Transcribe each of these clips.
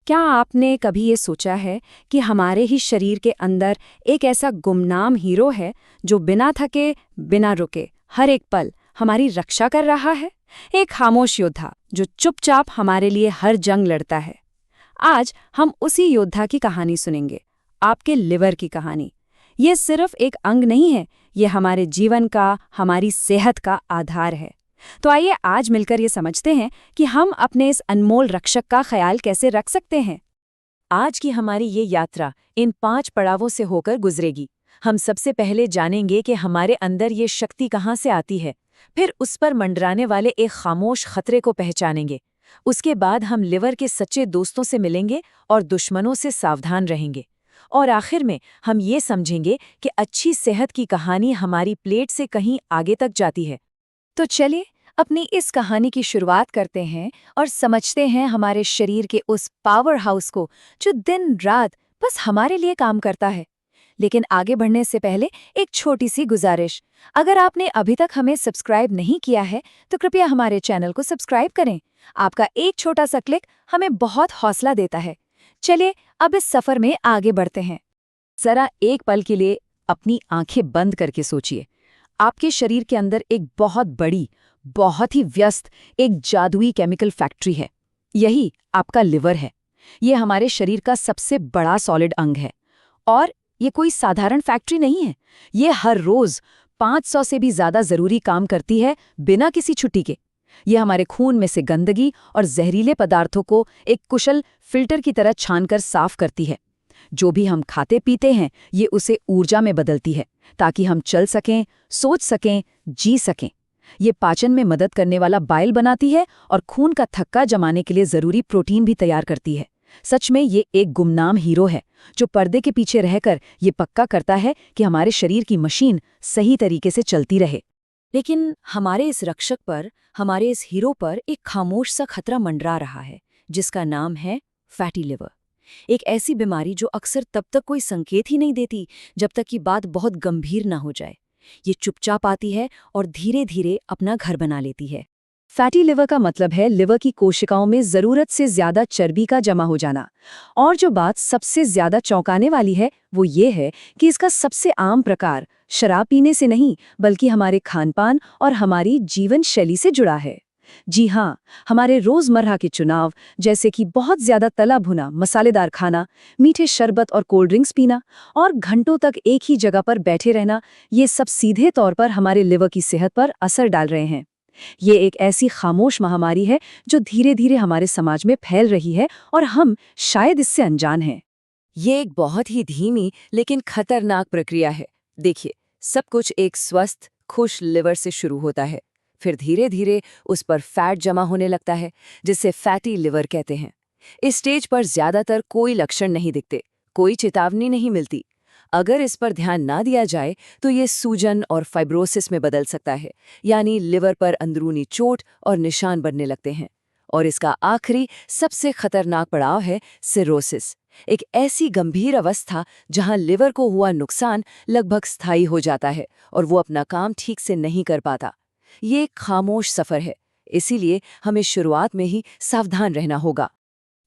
क्या आपने कभी ये सोचा है कि हमारे ही शरीर के अंदर एक ऐसा गुमनाम हीरो है जो बिना थके, बिना रुके, हर एक पल हमारी रक्षा कर रहा है? एक खामोश योद्धा जो चुपचाप हमारे लिए हर जंग लड़ता है। आज हम उसी योद्धा की कहानी सुनेंगे, आपके लिवर की कहानी। ये सिर्फ एक अंग नहीं है, ये हमारे जीवन का, हमारी सेहत का आधार है। तो आइए आज मिलकर ये समझते हैं कि हम अपने इस अनमोल रक्षक का ख्याल कैसे रख सकते हैं। आज की हमारी ये यात्रा इन 5 पड़ावों से होकर गुजरेगी। हम सबसे पहले जानेंगे कि हमारे अंदर ये शक्ति कहाँ से आती है, फिर उस पर मंडराने वाले एक खामोश खतरे को पहचानेंगे। उसके बाद हम लिवर के सच्चे दोस्तों से मिलेंगे और दुश्मनों से सावधान रहेंगे। और आखिर में हम ये समझेंगे कि अच्छी सेहत की कहानी हमारी प्लेट से कहीं आगे तक जाती है। तो चलिए अपनी इस कहानी की शुरुआत करते हैं और समझते हैं हमारे शरीर के उस पावर हाउस को जो दिन रात बस हमारे लिए काम करता है। लेकिन आगे बढ़ने से पहले एक छोटी सी गुजारिश, अगर आपने अभी तक हमें सब्सक्राइब नहीं किया है तो कृपया हमारे चैनल को सब्सक्राइब करें। आपका एक छोटा सा क्लिक हमें बहुत हौसला देता है। चलिए अब इस सफर में आगे बढ़ते हैं। जरा एक पल के लिए अपनी आंखें बंद करके सोचिए। आपके शरीर के अंदर एक बहुत बड़ी, बहुत ही व्यस्त एक जादुई केमिकल फैक्ट्री है। यही आपका लिवर है। ये हमारे शरीर का सबसे बड़ा सॉलिड अंग है। और ये कोई साधारण फैक्ट्री नहीं है। ये हर रोज 500 से भी ज्यादा जरूरी काम करती है बिना किसी छुट्टी के। ये हमारे खून में से गंदगी और जहरीले पदार्थों को एक कुशल फिल्टर की तरह छानकर साफ करती है। जो भी हम खाते पीते हैं ये उसे ऊर्जा में बदलती है ताकि हम चल सकें, सोच सकें, जी सकें। ये पाचन में मदद करने वाला बाइल बनाती है और खून का थक्का जमाने के लिए जरूरी प्रोटीन भी तैयार करती है। सच में ये एक गुमनाम हीरो है जो पर्दे के पीछे रहकर ये पक्का करता है कि हमारे शरीर की मशीन सही तरीके से चलती रहे। लेकिन हमारे इस रक्षक पर, हमारे इस हीरो पर एक खामोश सा खतरा मंडरा रहा है, जिसका नाम है फैटी लिवर। एक ऐसी बीमारी जो अक्सर तब तक कोई संकेत ही नहीं देती जब तक कि बात बहुत गंभीर ना हो जाए। ये चुपचाप आती है और धीरे धीरे अपना घर बना लेती है। फैटी लिवर का मतलब है लिवर की कोशिकाओं में जरूरत से ज्यादा चर्बी का जमा हो जाना। और जो बात सबसे ज्यादा चौंकाने वाली है वो ये है कि इसका सबसे आम प्रकार शराब पीने से नहीं बल्कि हमारे खानपान और हमारी जीवन शैली से जुड़ा है। जी हाँ, हमारे रोजमर्रा के चुनाव, जैसे कि बहुत ज्यादा तला भुना मसालेदार खाना, मीठे शरबत और कोल्ड ड्रिंक्स पीना और घंटों तक एक ही जगह पर बैठे रहना, ये सब सीधे तौर पर हमारे लिवर की सेहत पर असर डाल रहे हैं। ये एक ऐसी खामोश महामारी है जो धीरे धीरे हमारे समाज में फैल रही है और हम शायद इससे अनजान हैं। ये एक बहुत ही धीमी लेकिन खतरनाक प्रक्रिया है। देखिए, सब कुछ एक स्वस्थ, खुश लिवर से शुरू होता है। फिर धीरे धीरे उस पर फैट जमा होने लगता है, जिसे फैटी लिवर कहते हैं। इस स्टेज पर ज्यादातर कोई लक्षण नहीं दिखते, कोई चेतावनी नहीं मिलती। अगर इस पर ध्यान ना दिया जाए तो ये सूजन और फाइब्रोसिस में बदल सकता है, यानी लिवर पर अंदरूनी चोट और निशान बनने लगते हैं। और इसका आखिरी सबसे खतरनाक पड़ाव है सिरोसिस, एक ऐसी गंभीर अवस्था जहां लिवर को हुआ नुकसान लगभग स्थायी हो जाता है और वो अपना काम ठीक से नहीं कर पाता। ये एक खामोश सफर है, इसीलिए हमें शुरुआत में ही सावधान रहना होगा।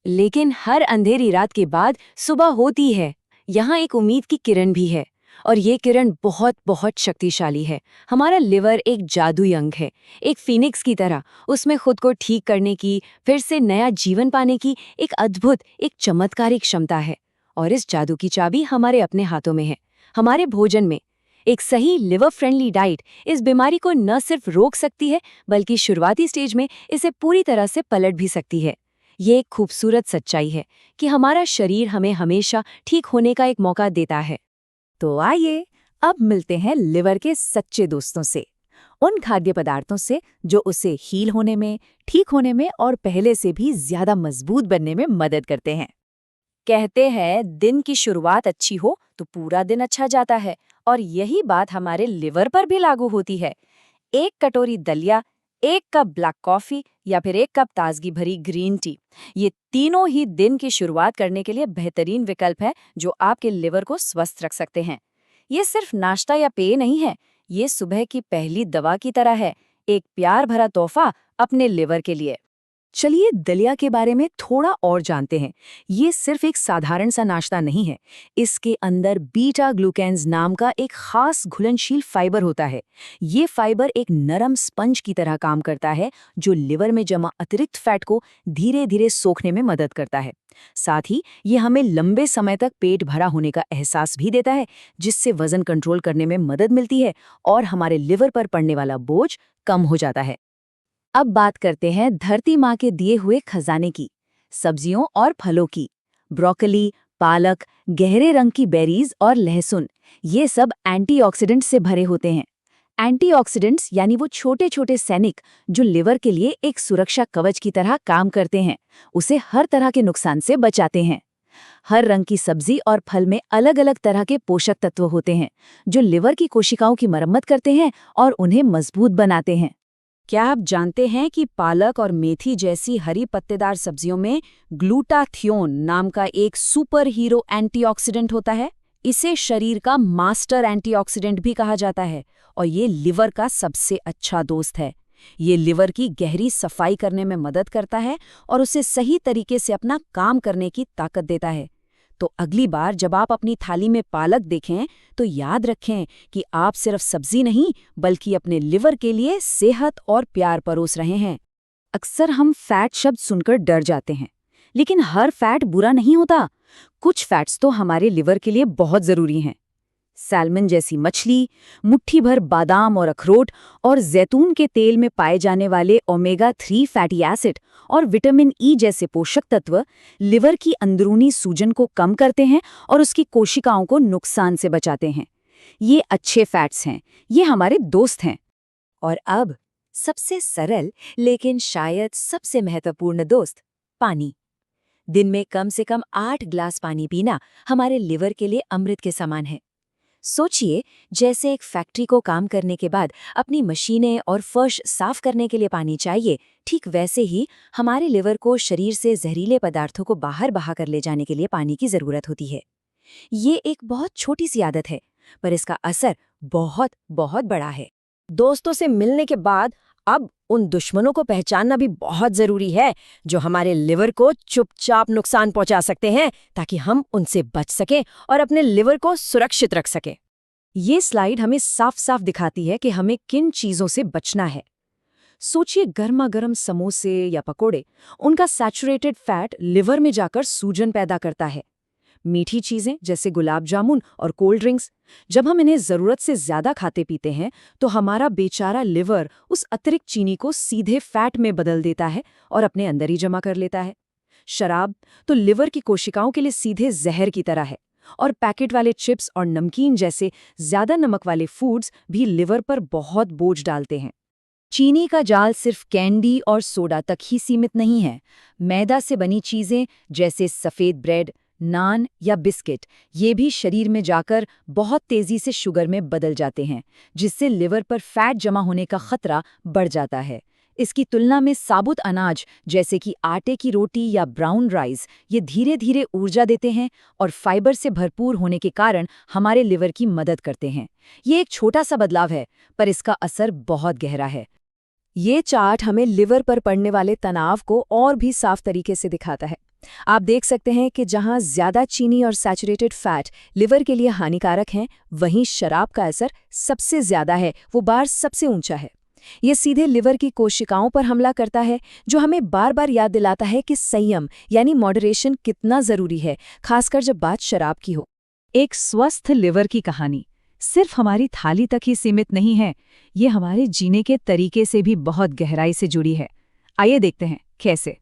लेकिन हर अंधेरी रात के बाद सुबह होती है। यहाँ एक उम्मीद की किरण भी है, और ये किरण बहुत बहुत शक्तिशाली है। हमारा लिवर एक जादुई अंग है, एक फीनिक्स की तरह। उसमें खुद को ठीक करने की, फिर से नया जीवन पाने की एक अद्भुत, एक चमत्कारिक क्षमता है। और इस जादू की चाबी हमारे अपने हाथों में है, हमारे भोजन में। एक सही लिवर फ्रेंडली डाइट इस बीमारी को न सिर्फ रोक सकती है बल्कि शुरुआती स्टेज में इसे पूरी तरह से पलट भी सकती है। ये एक खूबसूरत सच्चाई है कि हमारा शरीर हमें हमेशा ठीक होने का एक मौका देता है। तो आइए अब मिलते हैं लिवर के सच्चे दोस्तों से, उन खाद्य पदार्थों से जो उसे हील होने में, ठीक होने में और पहले से भी ज्यादा मजबूत बनने में मदद करते हैं। कहते हैं दिन की शुरुआत अच्छी हो तो पूरा दिन अच्छा जाता है, और यही बात हमारे लिवर पर भी लागू होती है। एक कटोरी दलिया, एक कप ब्लैक कॉफी या फिर एक कप ताजगी भरी ग्रीन टी, ये तीनों ही दिन की शुरुआत करने के लिए बेहतरीन विकल्प है जो आपके लिवर को स्वस्थ रख सकते हैं। ये सिर्फ नाश्ता या पेय नहीं है, ये सुबह की पहली दवा की तरह है, एक प्यार भरा तोहफा अपने लिवर के लिए। चलिए दलिया के बारे में थोड़ा और जानते हैं। ये सिर्फ एक साधारण सा नाश्ता नहीं है। इसके अंदर बीटा ग्लूकेन्स नाम का एक खास घुलनशील फाइबर होता है। ये फाइबर एक नरम स्पंज की तरह काम करता है, जो लिवर में जमा अतिरिक्त फैट को धीरे धीरे सोखने में मदद करता है। साथ ही ये हमें लंबे समय तक पेट भरा होने का एहसास भी देता है, जिससे वजन कंट्रोल करने में मदद मिलती है और हमारे लिवर पर पड़ने वाला बोझ कम हो जाता है। अब बात करते हैं धरती माँ के दिए हुए खजाने की, सब्जियों और फलों की। ब्रोकली, पालक, गहरे रंग की बेरीज और लहसुन, ये सब एंटीऑक्सीडेंट से भरे होते हैं। एंटीऑक्सीडेंट्स यानी वो छोटे छोटे सैनिक जो लिवर के लिए एक सुरक्षा कवच की तरह काम करते हैं, उसे हर तरह के नुकसान से बचाते हैं। हर रंग की सब्जी और फल में अलग अलग तरह के पोषक तत्व होते हैं, जो लिवर की कोशिकाओं की मरम्मत करते हैं और उन्हें मजबूत बनाते हैं। क्या आप जानते हैं कि पालक और मेथी जैसी हरी पत्तेदार सब्जियों में ग्लूटाथियोन नाम का एक सुपर हीरो एंटीऑक्सीडेंट होता है? इसे शरीर का मास्टर एंटीऑक्सीडेंट भी कहा जाता है और ये लिवर का सबसे अच्छा दोस्त है। ये लिवर की गहरी सफाई करने में मदद करता है और उसे सही तरीके से अपना काम करने की ताकत देता है। तो अगली बार जब आप अपनी थाली में पालक देखें तो याद रखें कि आप सिर्फ सब्जी नहीं बल्कि अपने लिवर के लिए सेहत और प्यार परोस रहे हैं। अक्सर हम फैट शब्द सुनकर डर जाते हैं, लेकिन हर फैट बुरा नहीं होता। कुछ फैट्स तो हमारे लिवर के लिए बहुत जरूरी हैं। सैल्मन जैसी मछली, मुट्ठी भर बादाम और अखरोट और जैतून के तेल में पाए जाने वाले ओमेगा-3 फैटी एसिड और विटामिन ई जैसे पोषक तत्व लिवर की अंदरूनी सूजन को कम करते हैं और उसकी कोशिकाओं को नुकसान से बचाते हैं। ये अच्छे फैट्स हैं, ये हमारे दोस्त हैं। और अब सबसे सरल लेकिन शायद सबसे महत्वपूर्ण दोस्त, पानी। दिन में कम से कम 8 ग्लास पानी पीना हमारे लिवर के लिए अमृत के समान है। सोचिए, जैसे एक फैक्ट्री को काम करने के बाद अपनी मशीनें और फर्श साफ करने के लिए पानी चाहिए, ठीक वैसे ही हमारे लिवर को शरीर से जहरीले पदार्थों को बाहर बहा कर ले जाने के लिए पानी की जरूरत होती है। ये एक बहुत छोटी सी आदत है, पर इसका असर बहुत बहुत बड़ा है। दोस्तों से मिलने के बाद अब उन दुश्मनों को पहचानना भी बहुत जरूरी है जो हमारे लिवर को चुपचाप नुकसान पहुंचा सकते हैं, ताकि हम उनसे बच सकें और अपने लिवर को सुरक्षित रख सकें। ये स्लाइड हमें साफ साफ दिखाती है कि हमें किन चीजों से बचना है। सोचिए, गर्मा गर्म समोसे या पकोड़े, उनका सैचुरेटेड फैट लिवर में जाकर सूजन पैदा करता है। मीठी चीजें जैसे गुलाब जामुन और कोल्ड ड्रिंक्स, जब हम इन्हें जरूरत से ज्यादा खाते पीते हैं तो हमारा बेचारा लिवर उस अतिरिक्त चीनी को सीधे फैट में बदल देता है और अपने अंदर ही जमा कर लेता है। शराब तो लिवर की कोशिकाओं के लिए सीधे जहर की तरह है, और पैकेट वाले चिप्स और नमकीन जैसे ज्यादा नमक वाले फूड्स भी लिवर पर बहुत बोझ डालते हैं। चीनी का जाल सिर्फ कैंडी और सोडा तक ही सीमित नहीं है। मैदा से बनी चीजें जैसे सफेद ब्रेड, नान या बिस्किट, ये भी शरीर में जाकर बहुत तेजी से शुगर में बदल जाते हैं, जिससे लिवर पर फैट जमा होने का खतरा बढ़ जाता है। इसकी तुलना में साबुत अनाज जैसे कि आटे की रोटी या ब्राउन राइस, ये धीरे धीरे ऊर्जा देते हैं और फाइबर से भरपूर होने के कारण हमारे लिवर की मदद करते हैं। ये एक छोटा सा बदलाव है, पर इसका असर बहुत गहरा है। ये चार्ट हमें लिवर पर पड़ने वाले तनाव को और भी साफ तरीके से दिखाता है। आप देख सकते हैं कि जहां ज्यादा चीनी और सैचुरेटेड फैट लिवर के लिए हानिकारक हैं, वहीं शराब का असर सबसे ज्यादा है, वो बार सबसे ऊंचा है। ये सीधे लिवर की कोशिकाओं पर हमला करता है, जो हमें बार बार याद दिलाता है कि संयम यानी मॉडरेशन कितना जरूरी है, खासकर जब बात शराब की हो। एक स्वस्थ लिवर की कहानी सिर्फ हमारी थाली तक ही सीमित नहीं है, ये हमारे जीने के तरीके से भी बहुत गहराई से जुड़ी है। आइए देखते हैं कैसे।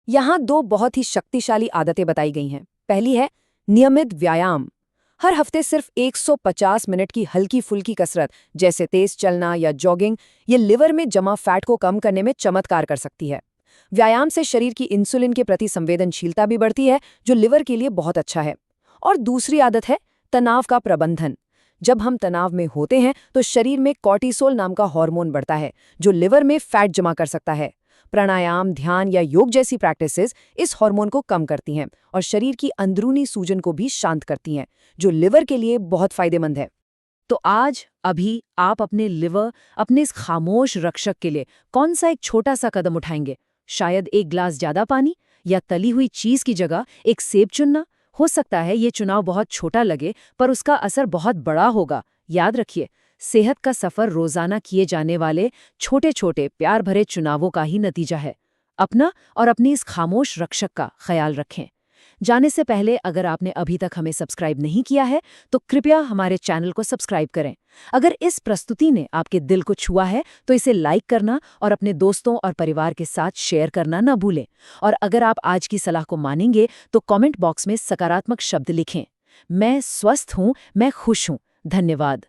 यहाँ 2 बहुत ही शक्तिशाली आदतें बताई गई हैं। पहली है नियमित व्यायाम। हर हफ्ते सिर्फ 150 मिनट की हल्की फुल्की कसरत जैसे तेज चलना या जॉगिंग, ये लिवर में जमा फैट को कम करने में चमत्कार कर सकती है। व्यायाम से शरीर की इंसुलिन के प्रति संवेदनशीलता भी बढ़ती है, जो लिवर के लिए बहुत अच्छा है। और दूसरी आदत है तनाव का प्रबंधन। जब हम तनाव में होते हैं तो शरीर में कॉर्टिसोल नाम का हार्मोन बढ़ता है, जो लिवर में फैट जमा कर सकता है। प्राणायाम, ध्यान या योग जैसी प्रैक्टिसेस इस हार्मोन को कम करती हैं और शरीर की अंदरूनी सूजन को भी शांत करती हैं, जो लिवर के लिए बहुत फायदेमंद है। तो आज अभी आप अपने लिवर, अपने इस खामोश रक्षक के लिए कौन सा एक छोटा सा कदम उठाएंगे? शायद एक ग्लास ज्यादा पानी या तली हुई चीज की जगह एक सेब चुनना। हो सकता है ये चुनाव बहुत छोटा लगे, पर उसका असर बहुत बड़ा होगा। याद रखिए, सेहत का सफर रोजाना किए जाने वाले छोटे छोटे प्यार भरे चुनावों का ही नतीजा है। अपना और अपनी इस खामोश रक्षक का ख्याल रखें। जाने से पहले अगर आपने अभी तक हमें सब्सक्राइब नहीं किया है तो कृपया हमारे चैनल को सब्सक्राइब करें। अगर इस प्रस्तुति ने आपके दिल को छुआ है तो इसे लाइक करना और अपने दोस्तों और परिवार के साथ शेयर करना न भूलें। और अगर आप आज की सलाह को मानेंगे तो कमेंट बॉक्स में सकारात्मक शब्द लिखें। मैं स्वस्थ हूँ, मैं खुश हूँ। धन्यवाद।